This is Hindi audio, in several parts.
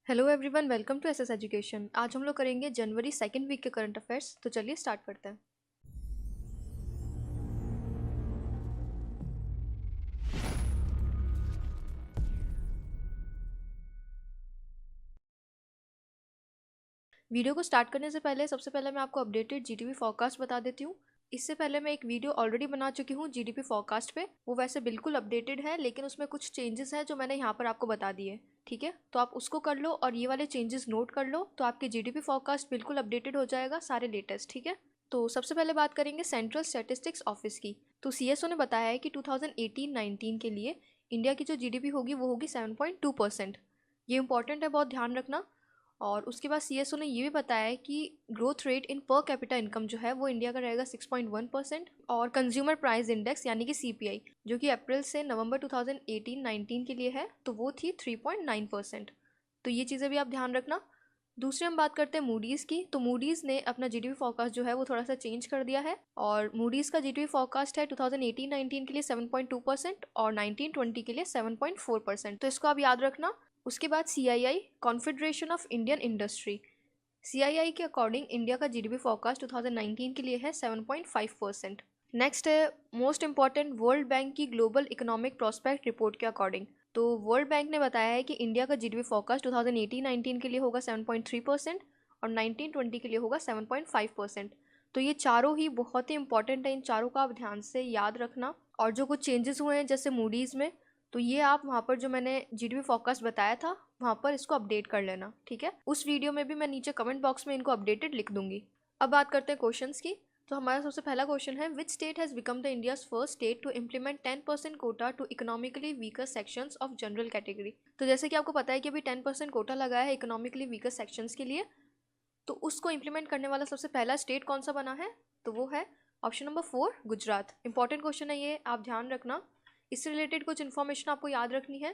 Hello everyone, welcome to SS education. आज हम लोग करेंगे जनवरी सेकंड वीक के करंट अफेयर्स। तो चलिए स्टार्ट करते हैं। वीडियो को स्टार्ट करने से पहले सबसे पहले मैं आपको अपडेटेड जीडीपी फोरकास्ट बता देती हूँ। इससे पहले मैं एक वीडियो ऑलरेडी बना चुकी हूँ जीडीपी फोरकास्ट पे। वो वैसे बिल्कुल अपडेटेड है, लेकिन उसमें कुछ चेंजेस हैं जो मैंने यहाँ पर आपको बता दिए। ठीक है, तो आप उसको कर लो और ये वाले चेंजेस नोट कर लो, तो आपके जीडीपी फोरकास्ट बिल्कुल अपडेटेड हो जाएगा, सारे लेटेस्ट। ठीक है, तो सबसे पहले बात करेंगे सेंट्रल स्टैटिस्टिक्स ऑफिस की। तो सीएसओ ने बताया है कि 2018-19 के लिए इंडिया की जो जीडीपी होगी वो होगी 7.2%। ये इंपॉर्टेंट है, बहुत ध्यान रखना। और उसके बाद सीएसओ ने ये भी बताया है कि growth rate in per capita income जो है वो इंडिया का रहेगा 6.1%। और कंज्यूमर प्राइस इंडेक्स यानी कि सीपीआई, जो कि अप्रैल से नवंबर 2018-19 के लिए है, तो वो थी 3.9%। तो ये चीज़ें भी आप ध्यान रखना। दूसरी हम बात करते हैं मूडीज़ की। तो मूडीज़ ने अपना जीडीपी फोरकास्ट जो है वो थोड़ा सा चेंज कर दिया है, और मूडीज़ का जीडीपी फोरकास्ट है 2018-19 के लिए 7.2% और 19-20 के लिए 7.4%। तो इसको आप याद रखना। उसके बाद CII, confederation of Indian industry, CII के अकॉर्डिंग इंडिया का जीडीपी फोरकास्ट 2019 के लिए है 7.5%। नेक्स्ट है मोस्ट इंपॉर्टेंट, वर्ल्ड बैंक की ग्लोबल इकोनॉमिक प्रोस्पेक्ट रिपोर्ट के अकॉर्डिंग। तो वर्ल्ड बैंक ने बताया है कि इंडिया का जीडीपी फोरकास्ट 2018-19 के लिए होगा 7.3% और 19-20 के लिए होगा 7.5%। तो ये चारों ही बहुत ही इंपॉर्टेंट है, इन चारों का आप ध्यान से याद रखना। और जो कुछ चेंजेस हुए हैं जैसे मूडीज़ में, तो ये आप वहाँ पर जो मैंने जीडीपी फोरकास्ट बताया था वहाँ पर इसको अपडेट कर लेना। ठीक है, उस वीडियो में भी मैं नीचे कमेंट बॉक्स में इनको अपडेटेड लिख दूंगी। अब बात करते हैं क्वेश्चंस की। तो हमारा सबसे पहला क्वेश्चन है, which state has become the India's first state to implement 10% quota to economically weaker sections of general category. तो जैसे कि आपको पता है कि अभी 10% कोटा लगाया है इकोनॉमिकली वीकर सेक्शंस के लिए, तो उसको इम्प्लीमेंट करने वाला सबसे पहला स्टेट कौन सा बना है, तो वो है option number 4, Gujarat. Important question है ये, आप ध्यान रखना। इससे रिलेटेड कुछ इन्फॉर्मेशन आपको याद रखनी है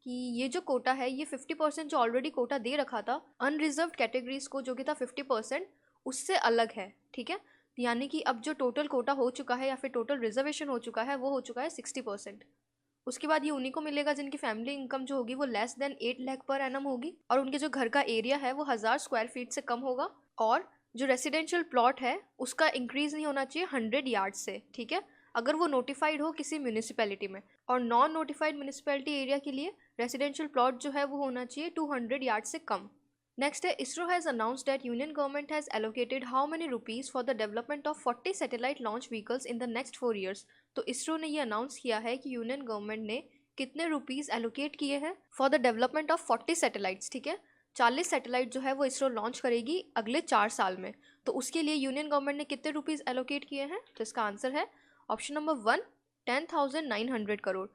कि ये जो कोटा है ये 50% जो ऑलरेडी कोटा दे रखा था अनरिजर्व कैटेगरीज को, जो कि था 50%, उससे अलग है। ठीक है, यानी कि अब जो टोटल कोटा हो चुका है या फिर टोटल रिजर्वेशन हो चुका है वो हो चुका है 60%। उसके बाद ये उन्हीं को मिलेगा जिनकी फैमिली इनकम जो होगी वो less than 8 lakh per annum होगी, और उनके जो घर का एरिया है वो 1000 स्क्वायर फीट से कम होगा, और जो रेसिडेंशियल प्लॉट है उसका इंक्रीज नहीं होना चाहिए 100 यार्ड से। ठीक है, अगर वो नोटिफाइड हो किसी म्यूनिसिपैलिटी में, और नॉन नोटिफाइड म्यूनिसिपैलिटी एरिया के लिए रेसिडेंशियल प्लॉट जो है वो होना चाहिए 200 यार्ड से कम। नेक्स्ट है, ISRO has announced that union government has allocated how many rupees for the development of 40 satellite launch vehicles in the next 4 years. तो इसरो ने ये अनाउंस किया है कि यूनियन गवर्नमेंट ने कितने रुपीज़ एलोकेट किए हैं for the development of 40 satellites. ठीक है, 40 सैटेलाइट जो है वो इसरो लॉन्च करेगी अगले 4 साल में। तो उसके लिए यूनियन गवर्नमेंट ने कितने रुपीज़ एलोकेट किए हैं, तो इसका आंसर है ऑप्शन नंबर 1, 10,900 करोड़।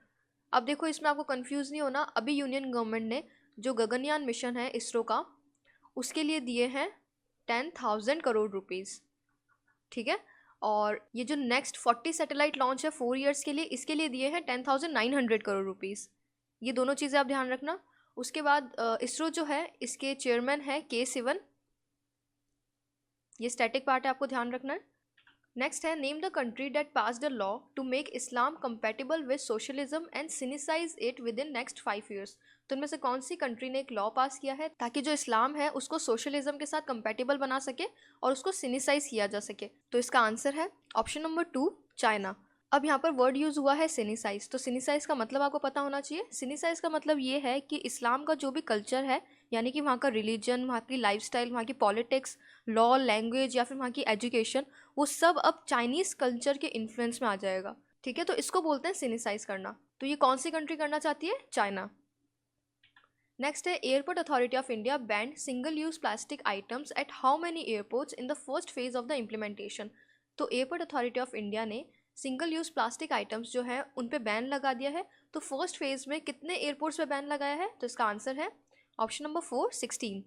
अब देखो, इसमें आपको कंफ्यूज नहीं होना। अभी यूनियन गवर्नमेंट ने जो गगनयान मिशन है इसरो का, उसके लिए दिए हैं 10,000 करोड़ रुपीज़। ठीक है, और ये जो नेक्स्ट 40 सैटेलाइट लॉन्च है 4 ईयर्स के लिए, इसके लिए दिए हैं 10,900 करोड़ रुपीज़। ये दोनों चीज़ें आप ध्यान रखना। उसके बाद इसरो जो है इसके चेयरमैन है के सिवन, ये स्टैटिक पार्ट है, आपको ध्यान रखना है। नेक्स्ट है, name the country that pass the law to make Islam compatible with socialism and sinicize it within next 5 years. तो इनमें से कौन सी कंट्री ने एक लॉ पास किया है ताकि जो इस्लाम है उसको सोशलिज्म के साथ कंपेटेबल बना सके और उसको सिनिसाइज किया जा सके। तो इसका आंसर है ऑप्शन नंबर 2, चाइना। अब यहाँ पर वर्ड यूज़ हुआ है सिनिसाइज, तो सिनिसाइज का मतलब आपको पता होना चाहिए। सिनिसाइज का मतलब ये है कि इस्लाम का जो भी कल्चर है, यानी कि वहाँ का रिलीजन, वहाँ की लाइफस्टाइल, वहाँ की पॉलिटिक्स, लॉ, लैंग्वेज या फिर वहाँ की एजुकेशन, वो सब अब चाइनीज़ कल्चर के इन्फ्लुएंस में आ जाएगा। ठीक है, तो इसको बोलते हैं सिनिसाइज करना। तो ये कौन सी कंट्री करना चाहती है, चाइना। नेक्स्ट है, airport authority of India band single use plastic items eight how many airports in the first phase of the implementation. तो एयरपोर्ट अथॉरिटी ऑफ इंडिया ने सिंगल यूज प्लास्टिक आइटम्स जो है उन पे बैन लगा दिया है। तो फर्स्ट फेज में कितने एयरपोर्ट्स पे बैन लगाया है, तो इसका आंसर है ऑप्शन नंबर 4, 16।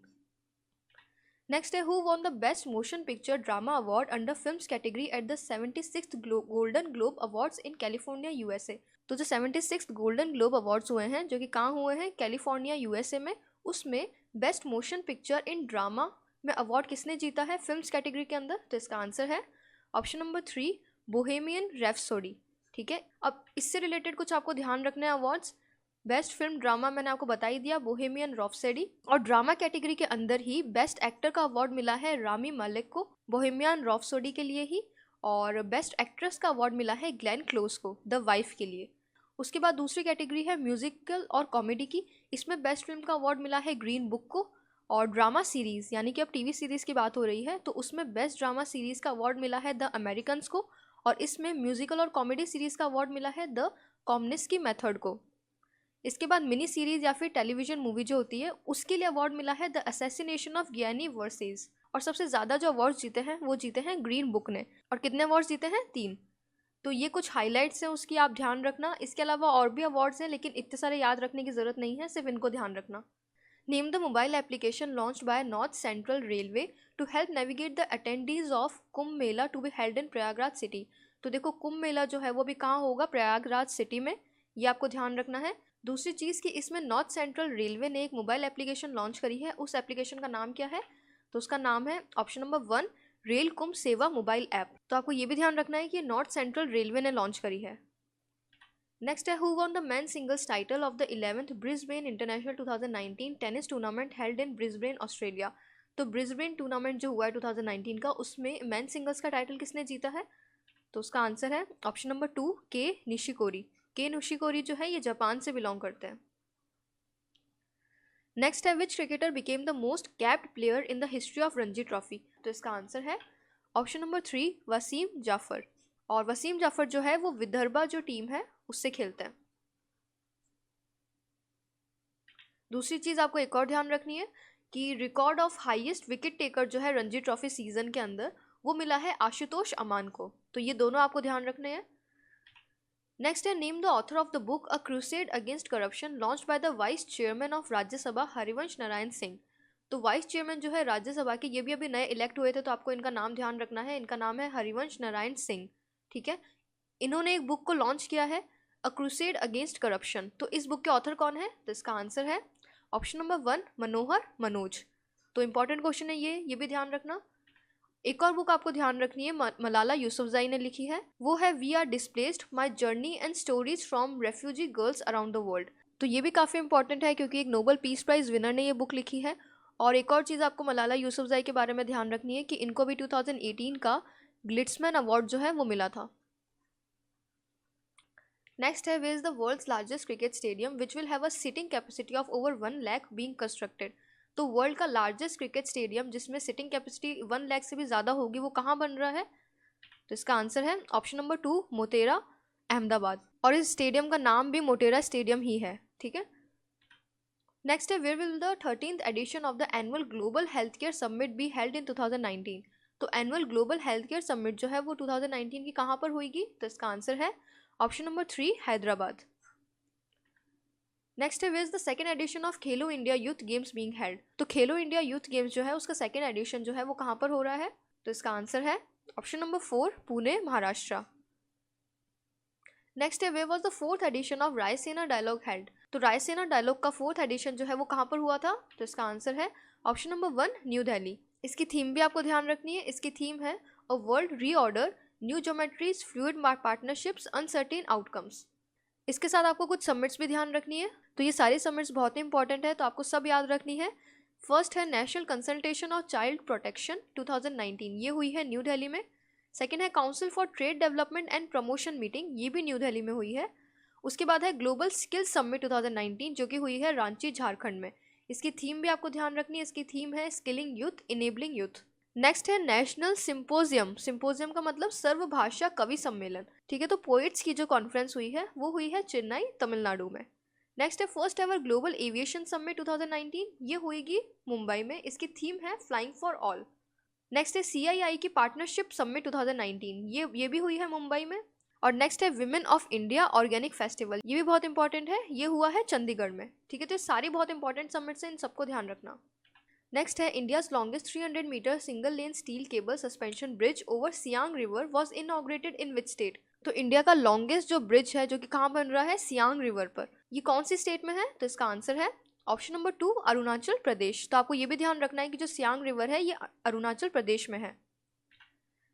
नेक्स्ट है, who won the best motion picture drama award under films category at the 76th golden globe awards in California USA. तो जो 76th गोल्डन ग्लोब अवार्ड्स हुए हैं जो कि कहाँ हुए हैं, कैलिफोर्निया यूएसए में, उसमें best motion picture in drama में अवार्ड किसने जीता है फिल्म्स कैटेगरी के अंदर, तो इसका आंसर है ऑप्शन नंबर 3, बोहेमियन रैप्सोडी। ठीक है, अब इससे रिलेटेड कुछ आपको ध्यान रखना है अवार्ड्स। बेस्ट फिल्म ड्रामा मैंने आपको बता ही दिया, बोहेमियन रॉप्सडी। और ड्रामा कैटेगरी के अंदर ही बेस्ट एक्टर का अवार्ड मिला है रामी मालिक को बोहेमियन रॉप्सडी के लिए ही, और बेस्ट एक्ट्रेस का अवार्ड मिला है ग्लेन क्लोज को द वाइफ के लिए। उसके बाद दूसरी कैटेगरी है म्यूजिकल और कॉमेडी की, इसमें बेस्ट फिल्म का अवार्ड मिला है ग्रीन बुक को। और ड्रामा सीरीज यानी कि अब टीवी सीरीज की बात हो रही है, तो उसमें बेस्ट ड्रामा सीरीज का अवार्ड मिला है द अमेरिकन्स को, और इसमें म्यूजिकल और कॉमेडी सीरीज का अवार्ड मिला है द कॉम्युनिस्ट मेथड को। इसके बाद मिनी सीरीज या फिर टेलीविजन मूवी जो होती है उसके लिए अवार्ड मिला है the assassination of Gianni Versace. और सबसे ज़्यादा जो अवार्ड्स जीते हैं वो जीते हैं ग्रीन बुक ने। और कितने अवार्ड्स जीते हैं? 3। तो ये कुछ हाइलाइट्स हैं उसकी, आप ध्यान रखना। इसके अलावा और भी अवार्ड्स हैं लेकिन इतने सारे याद रखने की ज़रूरत नहीं है, सिर्फ इनको ध्यान रखना। Name the mobile application launched by North Central Railway to help navigate the attendees of Kumbh Mela to be held in Prayagraj city. तो देखो कुंभ मेला जो है वो भी कहाँ होगा? प्रयागराज सिटी में, ये आपको ध्यान रखना है। दूसरी चीज़ कि इसमें नॉर्थ सेंट्रल रेलवे ने एक मोबाइल एप्लीकेशन लॉन्च करी है, उस एप्लीकेशन का नाम क्या है? तो उसका नाम है ऑप्शन नंबर 1 रेल कुंभ सेवा मोबाइल ऐप। तो आपको ये भी ध्यान रखना है कि नॉर्थ सेंट्रल रेलवे ने लॉन्च करी है। नेक्स्ट है who won the main singles title of the 11th Brisbane international 2019 tennis tournament held in Brisbane Australia. तो ब्रिस्बेन टूर्नामेंट जो हुआ है 2019 का, उसमें मेन सिंगल्स का टाइटल किसने जीता है? तो उसका आंसर है ऑप्शन नंबर 2 के निशिकोरी। के निशिकोरी जो है ये जापान से बिलोंग करते हैं। नेक्स्ट है विच cricketer became the most capped player in the history of Ranji trophy. तो इसका आंसर है ऑप्शन नंबर 3 वसीम जाफर। और वसीम जाफर जो है वो विदर्भा जो टीम है उससे खेलते हैं। दूसरी चीज आपको एक और ध्यान रखनी है कि record of highest wicket taker जो है रणजी ट्रॉफी सीजन के अंदर वो मिला है आशुतोष अमान को। तो ये दोनों आपको ध्यान रखने हैं। नेक्स्ट है name the author of the book a crusade against corruption launched by the vice chairman of Rajya Sabha Harivansh Narayan Singh. तो वाइस चेयरमैन जो है राज्यसभा के, ये भी अभी नए इलेक्ट हुए थे, तो आपको इनका नाम ध्यान रखना है। इनका नाम है हरिवंश नारायण सिंह, ठीक है। इन्होंने एक बुक को लॉन्च किया है अ क्रूसेड अगेंस्ट करप्शन। तो इस बुक के ऑथर कौन है? तो इसका आंसर है ऑप्शन नंबर 1 मनोहर मनोज। तो इंपॉर्टेंट क्वेश्चन है ये भी ध्यान रखना। एक और बुक आपको ध्यान रखनी है, मलाला यूसुफजई ने लिखी है, वो है we are displaced my journey and stories from refugee girls around the world. तो ये भी काफ़ी इंपॉर्टेंट है क्योंकि एक नोबेल पीस प्राइज विनर ने ये बुक लिखी है। और एक और चीज़ आपको मलाला यूसुफजई के बारे में ध्यान रखनी है कि इनको भी 2018 का ग्लिट्समैन अवार्ड जो है वो मिला था। नेक्स्ट है where is the world's largest cricket stadium which will have a seating capacity of over 1 lakh being constructed. तो वर्ल्ड का लार्जेस्ट क्रिकेट स्टेडियम जिसमें सिटिंग कैपेसिटी 1 लाख से भी ज़्यादा होगी वो कहाँ बन रहा है? तो इसका आंसर है ऑप्शन नंबर 2 मोटेरा अहमदाबाद। और इस स्टेडियम का नाम भी मोटेरा स्टेडियम ही है, ठीक है। नेक्स्ट है where will the 13th edition of the annual global health care summit be held in 2019। तो annual global health care summit जो है वो 2019 की कहाँ पर होगी? तो इसका आंसर है ऑप्शन नंबर 3 हैदराबाद। नेक्स्ट है where is the second edition of Khelo India youth games being held. तो खेलो इंडिया यूथ गेम्स जो है उसका सेकंड एडिशन जो है वो कहाँ पर हो रहा है? तो इसका आंसर है option number 4 Pune Maharashtra. Next है where was the 4th edition of Raisina dialogue held. तो रायसेना डायलॉग का 4th एडिशन जो है वो कहाँ पर हुआ था? तो इसका आंसर है ऑप्शन नंबर 1 न्यू दिल्ली। इसकी थीम भी आपको ध्यान रखनी है। इसकी थीम है a world reorder new geometries fluid partnerships uncertain outcomes. इसके साथ आपको कुछ समिट्स भी ध्यान रखनी है। तो ये सारी समिट्स बहुत ही इंपॉर्टेंट है, तो आपको सब याद रखनी है। फर्स्ट है national consultation of child protection 2019, ये हुई है न्यू दिल्ली में। सेकेंड है council for trade development and promotion meeting, ये भी न्यू दिल्ली में हुई है। उसके बाद है ग्लोबल स्किल्स समिट 2019 जो कि हुई है रांची झारखंड में। इसकी थीम भी आपको ध्यान रखनी है। इसकी थीम है skilling youth enabling youth. Next है नेशनल सिंपोजियम। सिंपोजियम का मतलब सर्वभाषा कवि सम्मेलन, ठीक है। तो पोइट्स की जो कॉन्फ्रेंस हुई है वो हुई है चेन्नई तमिलनाडु में। नेक्स्ट है first ever global aviation summit 2019, ये हुईगी मुंबई में। इसकी थीम है फ्लाइंग फॉर ऑल। नेक्स्ट है CII की पार्टनरशिप समिट 2019, ये भी हुई है मुंबई में। और नेक्स्ट है women of India organic festival, ये भी बहुत इंपॉर्टेंट है, ये हुआ है चंडीगढ़ में, ठीक है। तो ये सारी बहुत इंपॉर्टेंट समिट्स हैं, इन सबको ध्यान रखना। नेक्स्ट है India's longest 300 metre single lane steel cable suspension bridge over Siang river was inaugurated in which state. तो इंडिया का लॉन्गेस्ट जो ब्रिज है जो कि कहाँ बन रहा है? सियांग रिवर पर। ये कौन सी स्टेट में है? तो इसका आंसर है ऑप्शन नंबर 2 अरुणाचल प्रदेश। तो आपको ये भी ध्यान रखना है कि जो सियांग रिवर है ये अरुणाचल प्रदेश में है।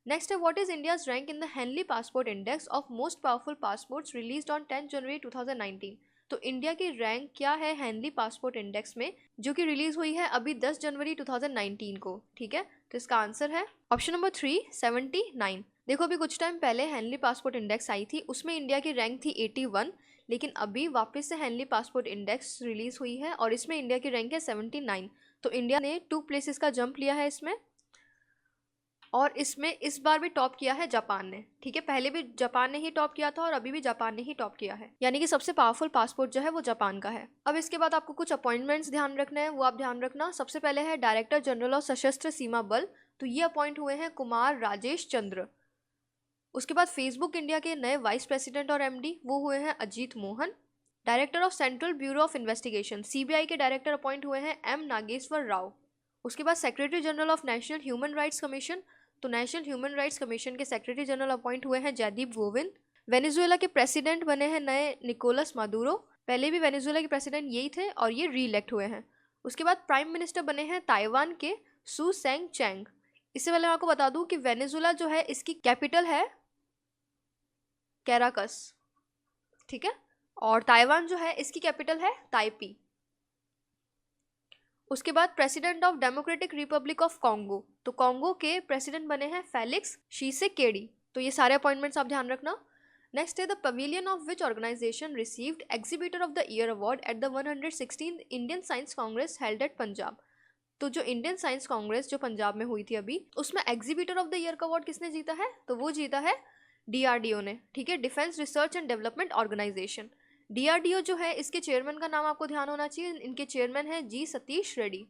नेक्स्ट है what is India's rank in the Henley passport index of most powerful passports released on 10 जनवरी 2019। तो इंडिया की रैंक क्या है हेनली पासपोर्ट इंडेक्स में, जो कि रिलीज हुई है अभी 10 जनवरी 2019 को। ठीक है, तो इसका आंसर है ऑप्शन नंबर 3 79। देखो अभी कुछ टाइम पहले हेनली पासपोर्ट इंडेक्स आई थी, उसमें इंडिया की रैंक थी 81, लेकिन अभी वापस से हेनली पासपोर्ट इंडेक्स रिलीज हुई है और इसमें इंडिया की रैंक है 79। तो इंडिया ने 2 प्लेसेस का जंप लिया है इसमें, और इसमें इस बार भी टॉप किया है जापान ने। ठीक है, पहले भी जापान ने ही टॉप किया था और अभी भी जापान ने ही टॉप किया है, यानी कि सबसे पावरफुल पासपोर्ट जो है वो जापान का है। अब इसके बाद आपको कुछ अपॉइंटमेंट्स ध्यान रखने हैं, वो आप ध्यान रखना। सबसे पहले है डायरेक्टर जनरल ऑफ सशस्त्र सीमा बल, तो ये अपॉइंट हुए हैं कुमार राजेश चंद्र। उसके बाद फेसबुक इंडिया के नए वाइस प्रेसिडेंट और एमडी वो हुए हैं Ajit Mohan. Director of central bureau of investigation CBI के डायरेक्टर अपॉइंट हुए हैं एम नागेश्वर राव। उसके बाद secretary general of national human rights commission, तो नेशनल ह्यूमन राइट्स कमीशन के सेक्रेटरी जनरल अपॉइंट हुए हैं जयदीप गोविंद। वेनेजुएला के प्रेसिडेंट बने हैं नए निकोलस मादुरो, पहले भी वेनेजुएला के प्रेसिडेंट यही थे और ये री इलेक्ट हुए हैं। उसके बाद प्राइम मिनिस्टर बने हैं ताइवान के सू सेंग चैंग। इससे पहले मैं आपको बता दूं कि वेनेजुएला जो है इसकी कैपिटल है कैराकस। ठीक है, और ताइवान जो है इसकी कैपिटल है ताइपी। उसके बाद president of democratic Republic of Congo, तो कॉन्गो के प्रेसिडेंट बने हैं फेलिक्स शीसेकेडी। तो ये सारे अपॉइंटमेंट्स आप ध्यान रखना। नेक्स्ट है the pavilion of which organisation received exhibitor of the year award at the 116th Indian science congress held at Punjab. तो जो इंडियन साइंस कांग्रेस जो पंजाब में हुई थी अभी, उसमें एग्जीबिटर ऑफ द ईयर का अवार्ड किसने जीता है, तो वो जीता है डीआरडीओ ने। ठीक है, defence research and development organisation. DRDO जो है इसके चेयरमैन का नाम आपको ध्यान होना चाहिए, इनके चेयरमैन है जी सतीश रेड्डी।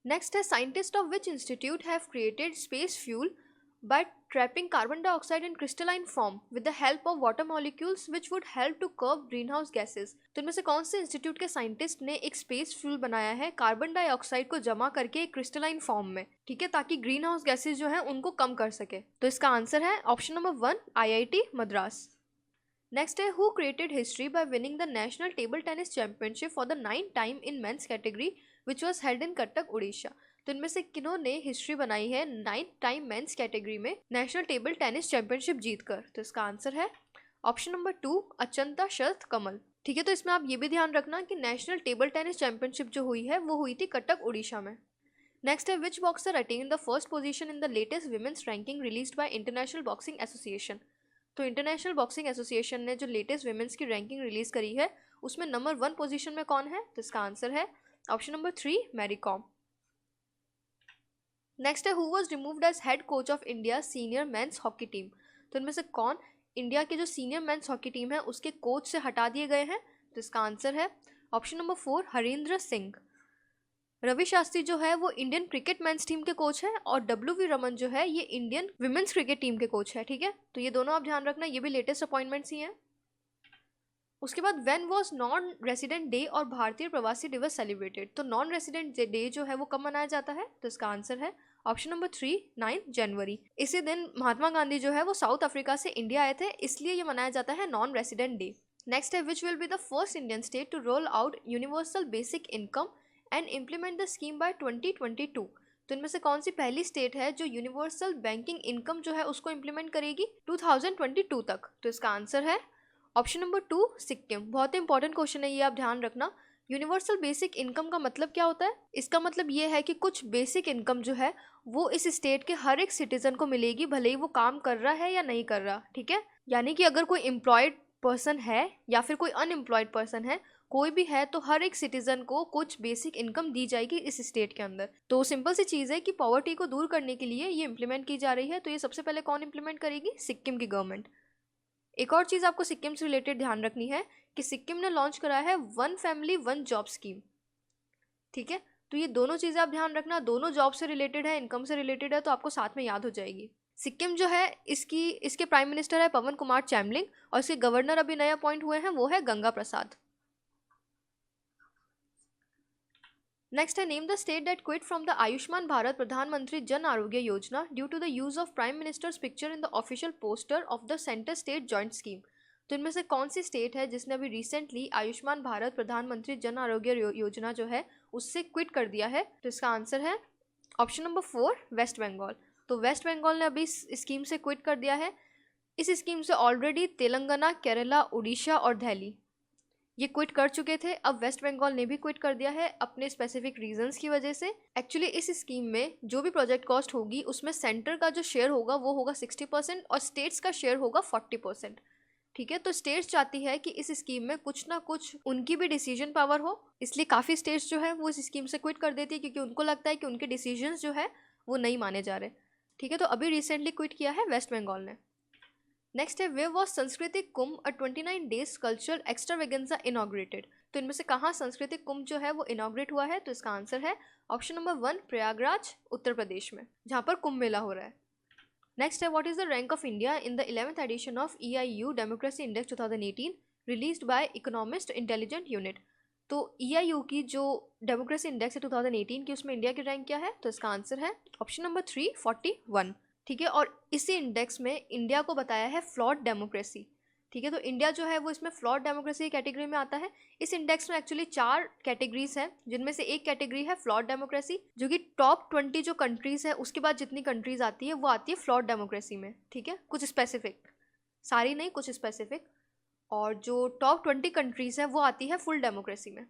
नेक्स्ट है scientist of which institute have created space fuel by trapping carbon dioxide in crystalline form with the help of water molecules which would help to curb greenhouse gases। तो इनमें से कौन से इंस्टीट्यूट के साइंटिस्ट ने एक स्पेस फ्यूल बनाया है कार्बन डाइऑक्साइड को जमा करके एक क्रिस्टलाइन फॉर्म में, ठीक है, ताकि ग्रीन हाउस गैसेज जो है उनको कम कर सके। तो इसका आंसर है option number 1 IIT Madras. Next है who created history by winning the national table tennis championship for the 9th time in men's category which was held in Cuttack Orissa. तो इनमें से किन्होंने हिस्ट्री बनाई है 9th टाइम मेंस कैटेगरी में नेशनल टेबल टेनिस चैंपियनशिप जीतकर। तो इसका आंसर है ऑप्शन नंबर 2 अचंता शरथ कमल। ठीक है, तो इसमें आप ये भी ध्यान रखना कि नेशनल टेबल टेनिस चैंपियनशिप जो हुई है वो हुई थी कटक उड़ीसा में। नेक्स्ट है which boxer attain the first position in the latest women's ranking released by international boxing association. तो इंटरनेशनल बॉक्सिंग एसोसिएशन ने जो लेटेस्ट विमेंस की रैंकिंग रिलीज करी है उसमें नंबर 1 पोजीशन में कौन है, तो इसका आंसर है option number 3 Mary Kom. Next है who was removed as head coach of India senior men's hockey team. तो इनमें से कौन इंडिया की जो सीनियर मेंस हॉकी टीम है उसके कोच से हटा दिए गए हैं, तो इसका आंसर है ऑप्शन नंबर 4 हरींद्र सिंह। रवि शास्त्री जो है वो इंडियन क्रिकेट मेंस टीम के कोच है और WV रमन जो है ये इंडियन विमेंस क्रिकेट टीम के कोच है। ठीक है, तो ये दोनों आप ध्यान रखना, ये भी लेटेस्ट अपॉइंटमेंट्स ही हैं। उसके बाद when was non resident day और भारतीय प्रवासी दिवस सेलिब्रेटेड। तो नॉन रेसिडेंट डे जो है वो कब मनाया जाता है, तो इसका आंसर है ऑप्शन नंबर 3 9 जनवरी। इसी दिन महात्मा गांधी जो है वो साउथ अफ्रीका से इंडिया आए थे, इसलिए ये मनाया जाता है नॉन रेसिडेंट डे। नेक्स्ट है which will be the first Indian state to roll out universal basic income and implement the scheme by 2022। तो इनमें से कौन सी पहली स्टेट है जो यूनिवर्सल बैंकिंग इनकम जो है उसको इम्प्लीमेंट करेगी 2022 तक, तो इसका आंसर है ऑप्शन नंबर 2 सिक्किम। बहुत ही इंपॉर्टेंट क्वेश्चन है ये, आप ध्यान रखना। यूनिवर्सल बेसिक इनकम का मतलब क्या होता है, इसका मतलब ये है कि कुछ बेसिक इनकम जो है वो इस स्टेट के हर एक सिटीजन को मिलेगी, भले ही वो काम कर रहा है या नहीं कर रहा। ठीक है, यानी कि अगर कोई एम्प्लॉयड पर्सन है या फिर कोई अनएम्प्लॉयड पर्सन है, कोई भी है, तो हर एक सिटीजन को कुछ बेसिक इनकम दी जाएगी इस स्टेट के अंदर। तो सिंपल सी चीज़ है कि पॉवर्टी को दूर करने के लिए ये इम्प्लीमेंट की जा रही है। तो ये सबसे पहले कौन इम्प्लीमेंट करेगी, सिक्किम की गवर्नमेंट। एक और चीज़ आपको सिक्किम से रिलेटेड ध्यान रखनी है कि सिक्किम ने लॉन्च कराया है 1 फैमिली 1 जॉब स्कीम। ठीक है, तो ये दोनों चीज़ें आप ध्यान रखना, दोनों जॉब से रिलेटेड है, इनकम से रिलेटेड है, तो आपको साथ में याद हो जाएगी। सिक्किम जो है इसके प्राइम मिनिस्टर है पवन कुमार चैमलिंग और इसके गवर्नर अभी नए अपॉइंट हुए हैं, वो है गंगा प्रसाद। नेक्स्ट है name the state that quit from the Ayushman Bharat Pradhan Mantri Jan Arogya Yojana due to the use of prime minister's picture in the official poster of the centre state joint scheme. तो इनमें से कौन सी स्टेट है जिसने अभी रिसेंटली आयुष्मान भारत प्रधानमंत्री जन आरोग्य योजना जो है उससे क्विट कर दिया है, तो इसका आंसर है ऑप्शन नंबर 4 वेस्ट बंगाल। तो वेस्ट बंगाल ने अभी इस स्कीम से क्विट कर दिया है। इस स्कीम से ऑलरेडी तेलंगाना, केरला, उड़ीसा और दिल्ली ये क्विट कर चुके थे। अब वेस्ट बंगाल ने भी क्विट कर दिया है अपने स्पेसिफिक रीजंस की वजह से। एक्चुअली इस स्कीम में जो भी प्रोजेक्ट कॉस्ट होगी उसमें सेंटर का जो शेयर होगा वो होगा 60% और स्टेट्स का शेयर होगा 40%। ठीक है, तो स्टेट्स चाहती है कि इस स्कीम में कुछ ना कुछ उनकी भी डिसीजन पावर हो, इसलिए काफ़ी स्टेट्स जो है वो इस स्कीम से क्विट कर देती है क्योंकि उनको लगता है कि उनके डिसीजंस जो है वो नहीं माने जा रहे। ठीक है, तो अभी रिसेंटली क्विट किया है वेस्ट बंगाल ने। नेक्स्ट है, वे वॉज सांस्कृतिक कुंभ अ 29 डेज कल्चरल एक्स्ट्रावेगेंजा इनॉग्रेटेड। तो इनमें से कहाँ सांस्कृतिक कुंभ जो है वो इनॉग्रेट हुआ है? तो इसका आंसर है ऑप्शन नंबर 1 प्रयागराज उत्तर प्रदेश में, जहाँ पर कुंभ मेला हो रहा है। नेक्स्ट है, what is the rank of India in the 11th edition of EIU democracy index 2018 released by Economist Intelligent Unit. तो EIU की जो डेमोक्रेसी इंडेक्स है 2018 की, उसमें इंडिया की रैंक क्या है? तो इसका आंसर है ऑप्शन नंबर 3 41। ठीक है, और इसी इंडेक्स में इंडिया को बताया है फ्लॉड डेमोक्रेसी। ठीक है, तो इंडिया जो है वो इसमें फ्लॉड डेमोक्रेसी कैटेगरी में आता है। इस इंडेक्स में एक्चुअली 4 कैटेगरीज हैं, जिनमें से एक कैटेगरी है फ्लॉड डेमोक्रेसी, जो कि टॉप 20 जो कंट्रीज है उसके बाद जितनी कंट्रीज आती है वो आती है फ्लॉड डेमोक्रेसी में। ठीक है, कुछ स्पेसिफिक, सारी नहीं, कुछ स्पेसिफिक। और जो टॉप 20 कंट्रीज है वो आती है फुल डेमोक्रेसी में।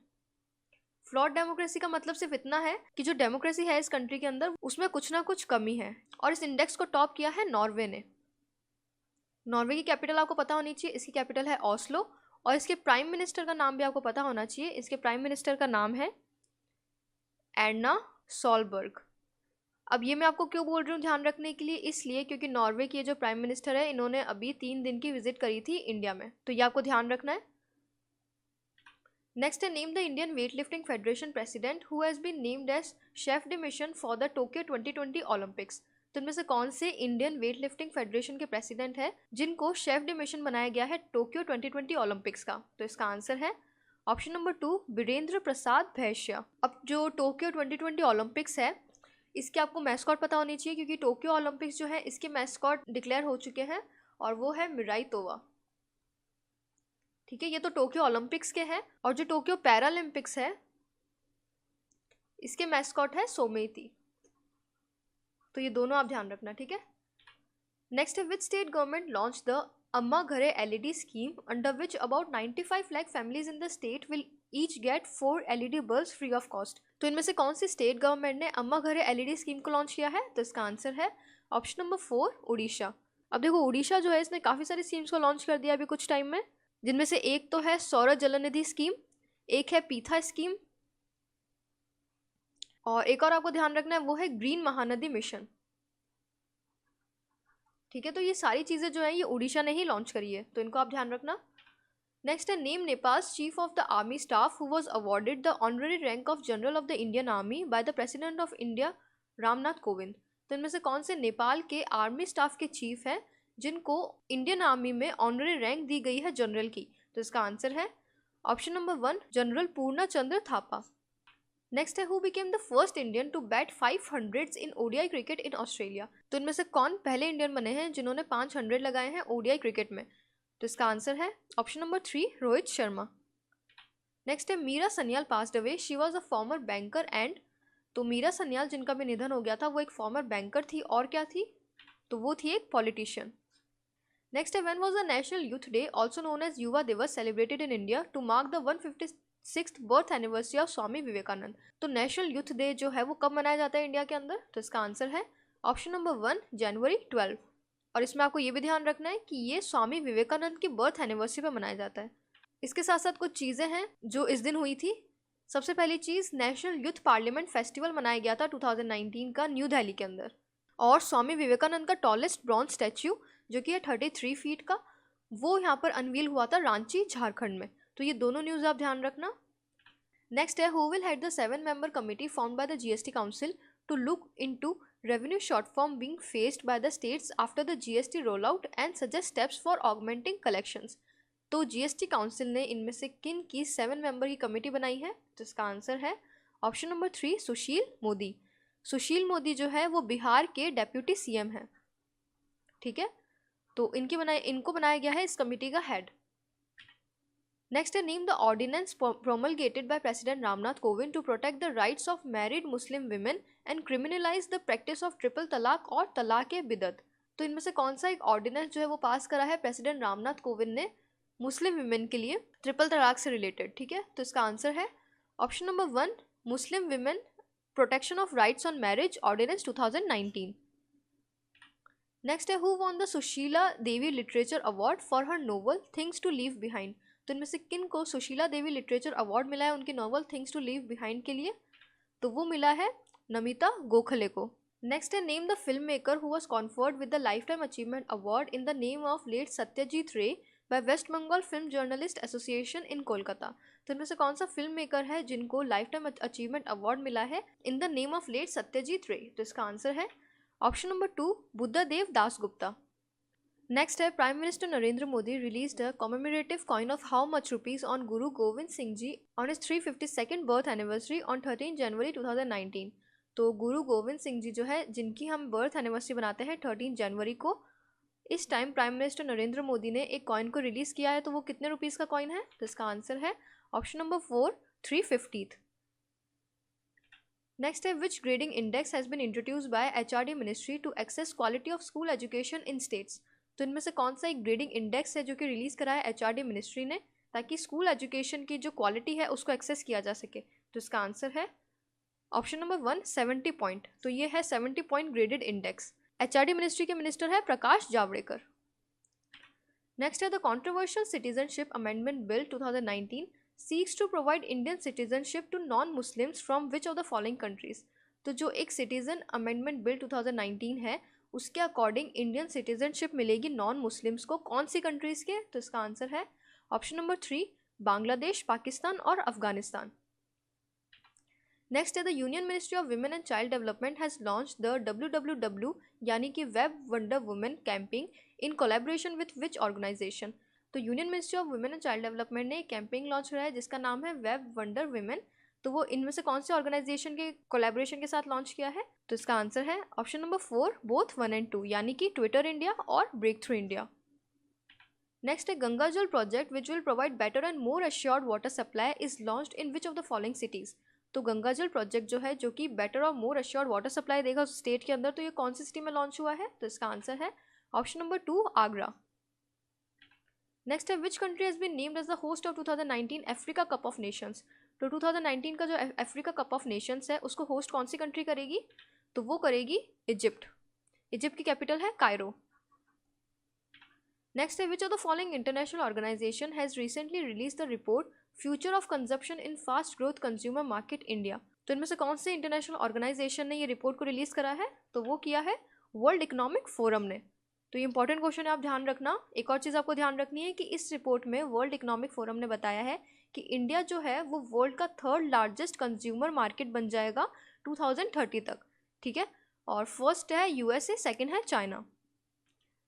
फ्लॉड डेमोक्रेसी का मतलब सिर्फ इतना है कि जो डेमोक्रेसी है इस कंट्री के अंदर उसमें कुछ ना कुछ कमी है। और इस इंडेक्स को टॉप किया है नॉर्वे ने। नॉर्वे की कैपिटल आपको पता होनी चाहिए, इसकी कैपिटल है ऑस्लो। और इसके प्राइम मिनिस्टर का नाम भी आपको पता होना चाहिए, इसके प्राइम मिनिस्टर का नाम है एर्ना सोलबर्ग। अब ये मैं आपको क्यों बोल रही हूँ ध्यान रखने के लिए? इसलिए क्योंकि नॉर्वे की जो प्राइम मिनिस्टर है इन्होंने अभी 3 दिन की विजिट करी थी इंडिया में, तो ये आपको ध्यान रखना है। नेक्स्ट है, name the Indian weight lifting federation president who has been named as chef de mission for the Tokyo 2020 Olympics. तो इनमें से कौन से इंडियन वेट लिफ्टिंग फेडरेशन के प्रेसिडेंट है जिनको शेफ डे मिशन बनाया गया है टोक्यो 2020 ओलंपिक्स का? तो इसका आंसर है ऑप्शन नंबर 2 वीरेंद्र प्रसाद भैष्या। अब जो टोक्यो 2020 ओलंपिक्स है इसके आपको मैस्कॉट पता होनी चाहिए, क्योंकि टोक्यो ओलंपिक्स जो है इसके मैस्कॉट डिक्लेयर हो चुके हैं और वो है मिराई तोवा। ठीक है, ये तो टोक्यो ओलंपिक्स के हैं। और जो टोक्यो पैरालंपिक्स है इसके मैस्कॉट है सोमेती। तो ये दोनों आप ध्यान रखना। ठीक है, नेक्स्ट है, which state government launch the Amma Ghare LED scheme under which about 95 lakh families in the state will each get 4 LED bulbs free of cost. तो इनमें से कौन सी स्टेट गवर्नमेंट ने अम्मा घरे LED स्कीम को लॉन्च किया है? तो इसका आंसर है ऑप्शन नंबर 4 उड़ीसा। अब देखो, उड़ीसा जो है इसने काफ़ी सारी स्कीम्स को लॉन्च कर दिया अभी कुछ टाइम में, जिनमें से एक तो है सौर जल निधि स्कीम, एक है पीथा स्कीम, और एक और आपको ध्यान रखना है वो है ग्रीन महानदी मिशन। ठीक है, तो ये सारी चीज़ें जो है ये उड़ीसा ने ही लॉन्च करी है, तो इनको आप ध्यान रखना। नेक्स्ट है, name Nepals chief of the army staff who was awarded the honorary rank of general of the Indian army by the president of India Ramnath Kovind. तो इनमें से कौन से नेपाल के आर्मी स्टाफ के चीफ हैं जिनको इंडियन आर्मी में ऑनररी रैंक दी गई है जनरल की? तो इसका आंसर है option number 1 general Purna Chandra Thapa. Next है, who became the first Indian to bat 500s in ODI cricket in Australia. तो इनमें से कौन पहले इंडियन बने हैं जिन्होंने 500 लगाए हैं ODI क्रिकेट में? तो इसका आंसर है option number 3 Rohit Sharma. Next है, Meera Sanyal passed away, she was a former banker and. तो मीरा सन्याल जिनका भी निधन हो गया था वो एक फॉर्मर बैंकर थी और क्या थी? तो वो थी एक पॉलिटिशियन। नेक्स्ट है, when was the national youth day also known as Yuva Diwas celebrated in India to mark the 156th birth anniversary of Swami Vivekananda. तो नेशनल यूथ डे जो है वो कब मनाया जाता है इंडिया के अंदर? तो इसका आंसर है ऑप्शन नंबर 1 जनवरी 12। और इसमें आपको ये भी ध्यान रखना है कि ये स्वामी विवेकानंद की बर्थ एनिवर्सरी पर मनाया जाता है। इसके साथ साथ कुछ चीज़ें हैं जो इस दिन हुई थी। सबसे पहली चीज़, नेशनल यूथ पार्लियामेंट फेस्टिवल मनाया गया था 2019 का न्यू दिल्ली के अंदर। और स्वामी विवेकानंद का टॉलेस्ट ब्रॉन्ज स्टैच्यू जो कि है 33 फीट का, वो यहाँ पर अनवील हुआ था रांची झारखंड में। तो ये दोनों न्यूज़ आप ध्यान रखना। नेक्स्ट है, who will head the 7-member committee formed by the GST council to look into revenue shortfall being faced by the states after the GST rollout and suggest steps for augmenting collections। तो GST काउंसिल ने इनमें से किन की 7-member की कमेटी बनाई है? तो इसका आंसर है ऑप्शन नंबर 3 सुशील मोदी। सुशील मोदी जो है वो बिहार के डेप्यूटी CM हैं। ठीक है, तो इनको बनाया गया है इस कमेटी का हेड। नेक्स्ट है, name the ordinance promulgated by President Ramnath Kovind to protect the rights of married Muslim women and criminalize the practice of triple तलाक और तलाक-ए-बिदअत। तो तो इनमें से कौन सा एक ऑर्डिनेंस जो है वो पास करा है प्रेसिडेंट रामनाथ कोविंद ने मुस्लिम विमेन के लिए ट्रिपल तलाक से रिलेटेड, ठीक है। तो इसका आंसर है option number 1 Muslim women protection of rights on marriage ordinance 2019। Next है who won the Sushila Devi literature award for her novel things to leave behind. तो इनमें से किन को सुशीला देवी लिटरेचर अवार्ड मिला है उनकी novel things to leave behind के लिए? तो वो मिला है नमिता गोखले को। नेक्स्ट है name the filmmaker who was conferred with the lifetime achievement award in the name of late Satyajit Ray by west Bengal film journalist association in Kolkata. तो इनमें से कौन सा फिल्म मेकर है जिनको लाइफ टाइम अचीवमेंट अवार्ड मिला है in the name of late Satyajit Ray? तो इसका आंसर है option number 2 Buddhadeb Dasgupta. Next है prime minister Narendra Modi released a commemorative coin of how much rupees on Guru Gobind Singh ji on his 352nd birth anniversary on 13 January 2019। तो गुरु गोविंद सिंह जी जो है जिनकी हम बर्थ एनिवर्सरी बनाते हैं 13 जनवरी को, इस time prime minister Narendra Modi ने एक कॉइन को रिलीज किया है। तो वो कितने रुपीस का कॉइन है? तो इसका आंसर है ऑप्शन नंबर 4 350th। नेक्स्ट है which grading index has been introduced by HRD ministry to access quality of school education in states. तो इनमें से कौन सा एक ग्रेडिंग इंडेक्स है जो कि रिलीज करा है HRD मिनिस्ट्री ने ताकि स्कूल एजुकेशन की जो क्वालिटी है उसको एक्सेस किया जा सके? तो इसका आंसर है ऑप्शन नंबर 1 70 पॉइंट। तो ये है 70 point graded index. HRD ministry के मिनिस्टर है प्रकाश जावड़ेकर। नेक्स्ट है the controversial citizenship amendment bill 2019 seeks to provide Indian citizenship to non-Muslims from which of the following countries। तो जो एक सिटीजन अमेंडमेंट बिल 2019 है उसके अकॉर्डिंग इंडियन सिटीजनशिप मिलेगी नॉन मुस्लिम्स को कौन सी कंट्रीज के? तो इसका आंसर है ऑप्शन नंबर 3 बांग्लादेश, पाकिस्तान और अफगानिस्तान। नेक्स्ट है the union ministry of women and child development has launch the WWW यानी कि web wonder women camping in collaboration with which organisation. तो union ministry of women and child development ने एक कैंपेन लॉन्च करा है जिसका नाम है वेब वंडर वुमेन। तो वो इनमें से कौन से ऑर्गेनाइजेशन के कोलैबोरेशन के साथ लॉन्च किया है? तो इसका आंसर है ऑप्शन नंबर 4 बोथ 1 and 2 यानी कि ट्विटर इंडिया और ब्रेक थ्रू इंडिया। नेक्स्ट है गंगा जल project which will provide better and more assured water supply is launched in which of the following cities. तो गंगा जल प्रोजेक्ट जो है जो कि बेटर और मोर एश्योर्ड वाटर सप्लाई देगा उस स्टेट के अंदर, तो ये कौन सी सिटी में लॉन्च हुआ है? तो इसका आंसर है ऑप्शन नंबर 2 आगरा। नेक्स्ट है which country has been named as the host of 2019 Africa cup of nations. तो 2019 का जो अफ्रीका कप ऑफ नेशंस है उसको होस्ट कौन सी कंट्री करेगी? तो वो करेगी इजिप्ट। इजिप्ट की कैपिटल है कायरो। नेक्स्ट है which of the following international organisation has recently release the report future of consumption in fast growth consumer market India. तो इनमें से कौन से इंटरनेशनल ऑर्गेनाइजेशन ने ये रिपोर्ट को रिलीज करा है? तो वो किया है वर्ल्ड इकोनॉमिक फोरम ने। तो ये इंपॉर्टेंट क्वेश्चन है, आप ध्यान रखना। एक और चीज़ आपको ध्यान रखनी है कि इस रिपोर्ट में वर्ल्ड इकोनॉमिक फोरम ने बताया है कि इंडिया जो है वो वर्ल्ड का 3rd लार्जेस्ट कंज्यूमर मार्केट बन जाएगा 2030 तक, ठीक है। और फर्स्ट है USA, सेकेंड है चाइना।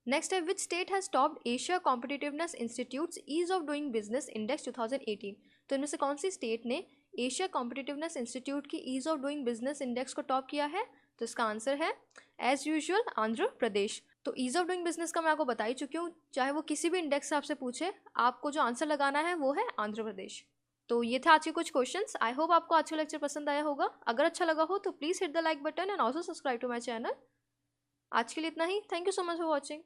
नेक्स्ट है which state has topped Asia competitiveness institute's ease of doing business index 2018। तो इनमें से कौन सी स्टेट ने एशिया कॉम्पिटिटिवनेस इंस्टीट्यूट की ease of doing business index को टॉप किया है? तो इसका आंसर है एज यूजुअल आंध्र प्रदेश। तो ईज ऑफ डूइंग बिजनेस का मैं आपको बता ही चुकी हूँ, चाहे वो किसी भी इंडेक्स से आपसे पूछे आपको जो आंसर लगाना है वो है आंध्र प्रदेश। तो ये थे आज के कुछ क्वेश्चंस। आई होप आपको आज का लेक्चर पसंद आया होगा। अगर अच्छा लगा हो तो please hit the like button and also subscribe to my channel. आज के लिए इतना ही। Thank you so much for watching.